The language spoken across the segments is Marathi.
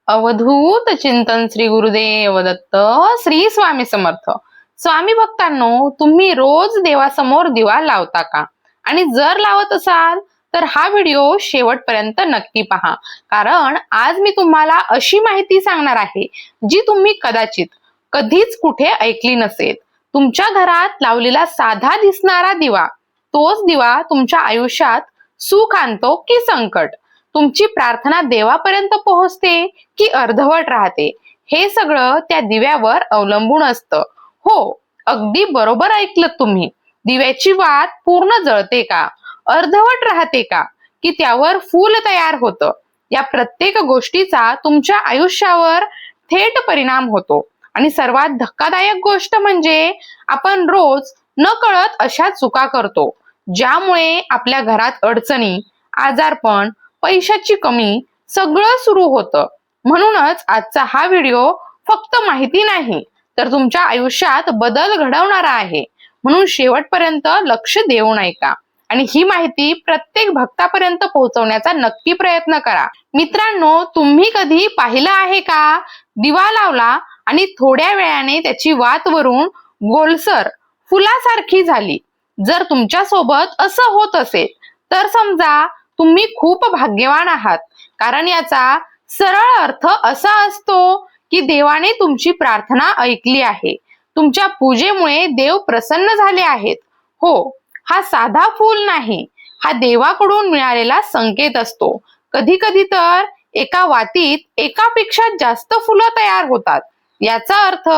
अवधूत चिंतन श्री गुरुदेव दत्त श्री स्वामी समर्थ. स्वामी भक्तांनो, तुम्ही रोज देवासमोर दिवा लावता का? आणि जर लावत असाल तर हा व्हिडिओ शेवटपर्यंत नक्की पहा, कारण आज मी तुम्हाला अशी माहिती सांगणार आहे जी तुम्ही कदाचित कधीच कुठे ऐकली नसेल. तुमच्या घरात लावलेला साधा दिसणारा दिवा, तोच दिवा तुमच्या आयुष्यात सुख आणतो की संकट, तुमची प्रार्थना देवापर्यंत पोहोचते की अर्धवट राहते, हे सगळं त्या दिव्यावर अवलंबून असतं. हो, अगदी बरोबर ऐकलं तुम्ही. दिव्याची वात पूर्ण जळते का, अर्धवट राहते का, की त्यावर फूल तयार होतं, या प्रत्येक गोष्टीचा तुमच्या आयुष्यावर थेट परिणाम होतो. आणि सर्वात धक्कादायक गोष्ट म्हणजे आपण रोज न कळत अशा चुका करतो, ज्यामुळे आपल्या घरात अडचणी, आजारपण, पैशाची कमी सगळं सुरू होतं. म्हणूनच आजचा हा व्हिडिओ फक्त माहिती नाही, तर तुमच्या आयुष्यात बदल घडवणारा आहे. म्हणून शेवटपर्यंत लक्ष देऊन ऐका आणि ही माहिती प्रत्येक भक्तापर्यंत पोहोचवण्याचा नक्की प्रयत्न करा. मित्रांनो, तुम्ही कधी पाहिलं आहे का, दिवा लावला आणि थोड्या वेळाने त्याची वात वरून गोलसर फुलासारखी झाली? जर तुमच्या सोबत असं होत असेल तर समजा तुम्ही खूप भाग्यवान आहात, कारण याचा सरळ अर्थ असा असतो की देवाने तुमची प्रार्थना ऐकली आहे. तुमच्या पूजेमुळे देव प्रसन्न झाले आहेत. हो, हा साधा फूल नाही, हा देवाकडून मिळालेला संकेत असतो. कधी कधी तर एका वातीत एकापेक्षा जास्त फुलं तयार होतात. याचा अर्थ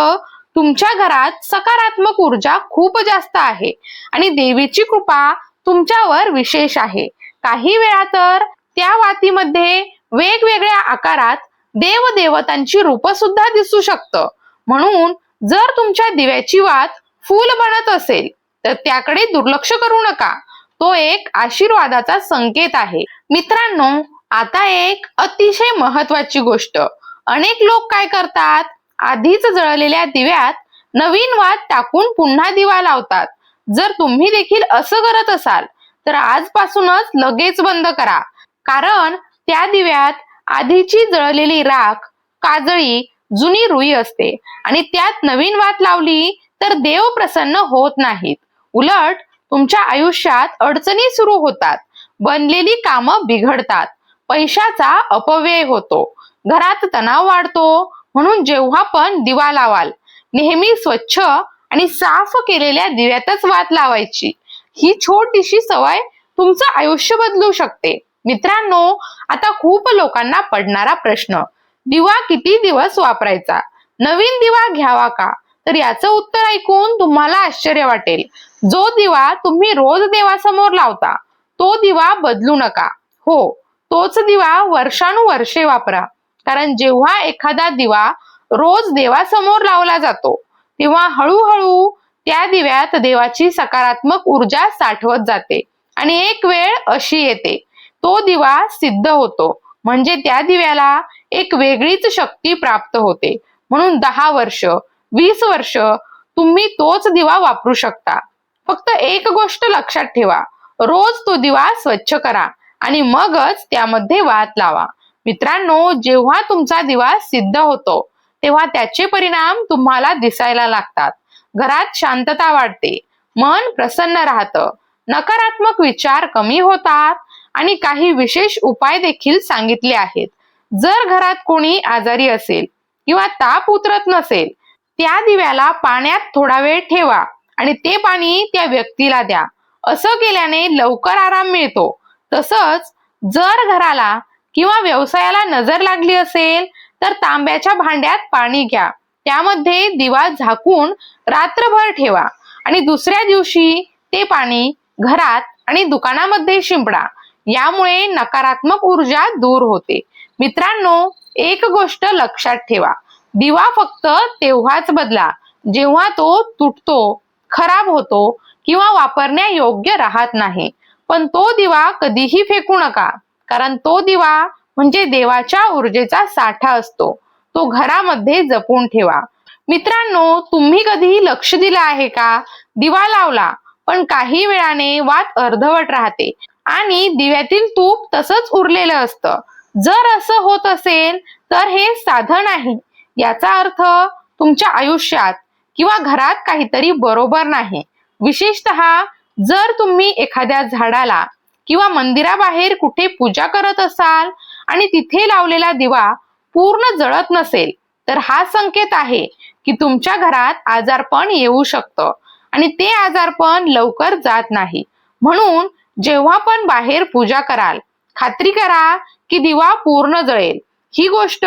तुमच्या घरात सकारात्मक ऊर्जा खूप जास्त आहे आणि देवीची कृपा तुमच्यावर विशेष आहे. काही वेळा तर त्या वातीमध्ये वेगवेगळ्या आकारात देवदेवतांची रूप सुद्धा दिसू शकतं. म्हणून जर तुमच्या दिव्याची वात फूल बनत असेल तर त्याकडे दुर्लक्ष करू नका. तो एक आशीर्वादाचा संकेत आहे. मित्रांनो, आता एक अतिशय महत्वाची गोष्ट. अनेक लोक काय करतात, आधीच जळलेल्या दिव्यात नवीन वात टाकून पुन्हा दिवा लावतात. जर तुम्ही देखील असं करत असाल तर आजपासूनच लगेच बंद करा, कारण त्या दिव्यात आधीची जळलेली राख, काजळी, जुनी रुई असते आणि त्यात नवीन वात लावली तर देव प्रसन्न होत नाहीत. उलट तुमच्या आयुष्यात अडचणी सुरू होतात, बनलेली कामं बिघडतात, पैशाचा अपव्यय होतो, घरात तणाव वाढतो. म्हणून जेव्हा पण दिवा लावाल, नेहमी स्वच्छ आणि साफ केलेल्या दिव्यातच वात लावायची. ही छोटीशी सवय तुमचं आयुष्य बदलू शकते. मित्रांनो, आता खूप लोकांना पडणारा प्रश्न, दिवा किती दिवस वापरायचा, नवीन दिवा घ्यावा का? तर याचं उत्तर ऐकून तुम्हाला आश्चर्य वाटेल. जो दिवा तुम्ही रोज देवासमोर लावता तो दिवा बदलू नका. हो, तोच दिवा वर्षानुवर्षे वापरा, कारण जेव्हा एखादा दिवा रोज देवासमोर लावला जातो तेव्हा हळूहळू त्या दिव्यात देवाची सकारात्मक ऊर्जा साठवत जाते आणि एक वेळ अशी येते, तो दिवा सिद्ध होतो. म्हणजे त्या दिव्याला एक वेगळीच शक्ती प्राप्त होते. म्हणून 10 वर्ष, 20 वर्ष तुम्ही तोच दिवा वापरू शकता. फक्त एक गोष्ट लक्षात ठेवा, रोज तो दिवा स्वच्छ करा आणि मगच त्यामध्ये वात लावा. मित्रांनो, जेव्हा तुमचा दिवा सिद्ध होतो तेव्हा त्याचे परिणाम तुम्हाला दिसायला लागतात. घरात शांतता वाढते, मन प्रसन्न राहतं, नकारात्मक विचार कमी होतात आणि काही विशेष उपाय देखील सांगितले आहेत. जर घरात कोणी आजारी असेल किंवा ताप उतरत नसेल, त्या दिव्याला पाण्यात थोडा वेळ ठेवा आणि ते पाणी त्या व्यक्तीला द्या. असं केल्याने लवकर आराम मिळतो. तसंच जर घराला किंवा व्यवसायाला नजर लागली असेल तर तांब्याच्या भांड्यात पाणी घ्या, त्यामध्ये दिवा झाकून रात्रभर ठेवा आणि दुसऱ्या दिवशी ते पाणी घरात आणि दुकानामध्ये शिंपडा. यामुळे नकारात्मक ऊर्जा दूर होते. मित्रांनो, एक गोष्ट लक्षात ठेवा, दिवा फक्त तेव्हाच बदला जेव्हा तो तुटतो, खराब होतो किंवा वापरण्यायोग्य राहत नाही. पण तो दिवा कधीही फेकू नका, कारण तो दिवा म्हणजे देवाच्या ऊर्जेचा साठा असतो. तो घरामध्ये जपून ठेवा. मित्रांनो, तुम्ही कधीही लक्ष दिलं आहे का, दिवा लावला पण काही वेळाने वात अर्धवट राहते आणि दिव्यातील तूप तसंच उरलेलं असतं. जर असं होत असेल तर हे साधं नाही, याचा अर्थ तुमच्या आयुष्यात किंवा घरात काहीतरी बरोबर नाही. विशेषतः जर तुम्ही एखाद्या झाडाला किंवा मंदिराबाहेर कुठे पूजा करत असाल आणि तिथे लावलेला दिवा पूर्ण जळत नसेल, तर हा संकेत आहे की तुमच्या घरात आजारपण येऊ शकतं आणि ते आजारपण लवकर जात नाही. म्हणून जेव्हा पण बाहेर पूजा कराल, खात्री करा की दिवा पूर्ण जळेल. ही गोष्ट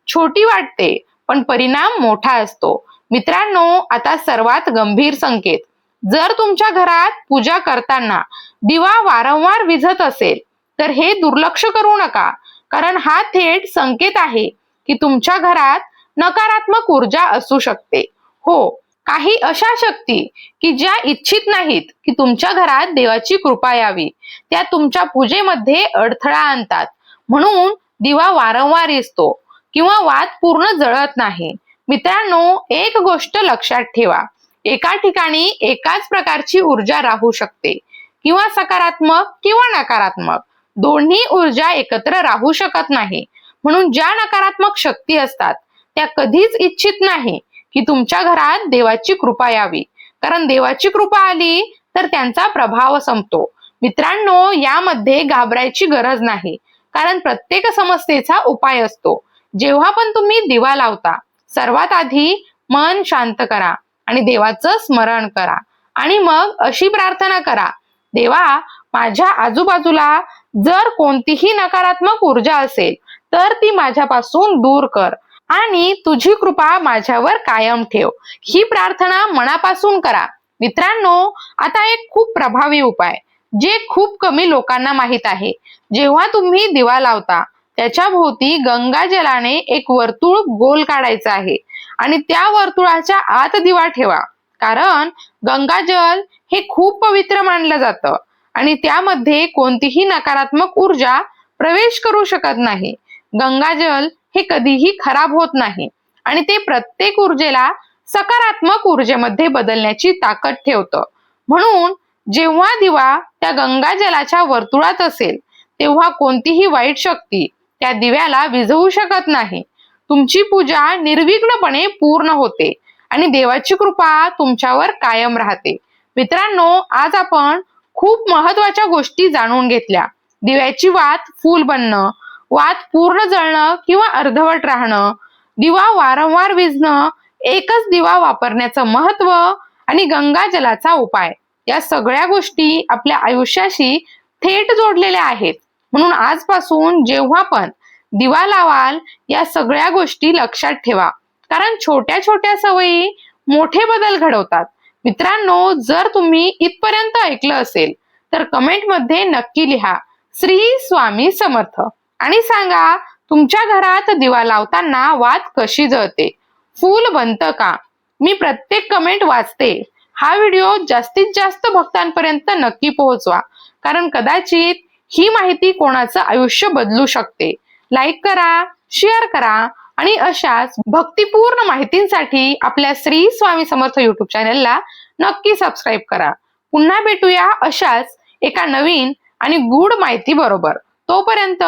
छोटी वाटते, पण परिणाम मोठा असतो. मित्रांनो, आता सर्वात गंभीर संकेत. जर तुमच्या घरात पूजा करताना दिवा वारंवार विझत असेल, तर हे दुर्लक्ष करू नका, कारण हा थेट संकेत आहे की तुमच्या घरात नकारात्मक ऊर्जा असू शकते. हो, काही अशा शक्ती की ज्या इच्छित नाहीत की तुमच्या घरात देवाची कृपा यावी, त्या तुमच्या पूजेमध्ये अडथळा आणतात. म्हणून दिवा वारंवार विझतो किंवा वात पूर्ण जळत नाही. मित्रांनो, एक गोष्ट लक्षात ठेवा, एका ठिकाणी एकाच प्रकारची ऊर्जा राहू शकते, किंवा सकारात्मक किंवा नकारात्मक दोन्ही ऊर्जा एकत्र राहू शकत नाही. म्हणून ज्या नकारात्मक शक्ती असतात त्या कधीच इच्छित नाही की तुमच्या घरात देवाची कृपा यावी, कारण देवाची कृपा आली तर त्यांचा प्रभाव संपतो. मित्रांनो, यामध्ये घाबरायची गरज नाही, कारण प्रत्येक समस्येचा उपाय असतो. जेव्हा पण तुम्ही दिवा लावता, सर्वात आधी मन शांत करा आणि देवाचं स्मरण करा आणि मग अशी प्रार्थना करा, देवा, माझ्या आजूबाजूला जर कोणतीही नकारात्मक ऊर्जा असेल तर ती माझ्यापासून दूर कर आणि तुझी कृपा माझ्यावर कायम ठेव. ही प्रार्थना मनापासून करा. मित्रांनो, आता एक खूप प्रभावी उपाय जे खूप कमी लोकांना माहित आहे. जेव्हा तुम्ही दिवा लावता, त्याच्या भोवती गंगाजलाने एक वर्तुळ गोल काढायचं आहे आणि त्या वर्तुळाच्या आत दिवा ठेवा, कारण गंगाजल हे खूप पवित्र मानलं जातं आणि त्यामध्ये कोणतीही नकारात्मक ऊर्जा प्रवेश करू शकत नाही. गंगाजल हे कधीही खराब होत नाही आणि ते प्रत्येक ऊर्जेला सकारात्मक ऊर्जेमध्ये बदलण्याची ताकद ठेवतं. म्हणून जेव्हा दिवा त्या गंगाजलाच्या वर्तुळात असेल, तेव्हा कोणतीही वाईट शक्ती त्या दिव्याला विझवू शकत नाही. तुमची पूजा निर्विघ्नपणे पूर्ण होते आणि देवाची कृपा तुमच्यावर कायम राहते. मित्रांनो, आज आपण खूप महत्वाच्या गोष्टी जाणून घेतल्या. दिव्याची वात फुल बनणं, वात पूर्ण जळणं किंवा अर्धवट राहणं, दिवा वारंवार विझणं, एकच दिवा वापरण्याचं महत्व आणि गंगाजलाचा उपाय, या सगळ्या गोष्टी आपल्या आयुष्याशी थेट जोडलेल्या आहेत. म्हणून आजपासून जेव्हा पण दिवा लावाल, या सगळ्या गोष्टी लक्षात ठेवा, कारण छोट्या छोट्या सवयी मोठे बदल घडवतात. मित्रांनो, जर तुम्ही इथपर्यंत ऐकलं असेल तर कमेंट मध्ये नक्की लिहा श्री स्वामी समर्थ आणि सांगा, तुमच्या घरात दिवा लावताना वात कशी जळते, फूल बनतं का? मी प्रत्येक कमेंट वाचते. हा व्हिडिओ जास्तीत जास्त भक्तांपर्यंत नक्की पोहोचवा, कारण कदाचित ही माहिती कोणाचं आयुष्य बदलू शकते. लाईक करा, शेअर करा आणि अशाच भक्तिपूर्ण माहितींसाठी आपल्या श्री स्वामी समर्थ युट्यूब चॅनलला नक्की सबस्क्राईब करा. पुन्हा भेटूया अशाच एका नवीन आणि गूढ माहिती बरोबर. तोपर्यंत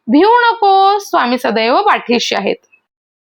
भिवू नको, स्वामी सदैव पाठीशी आहेत.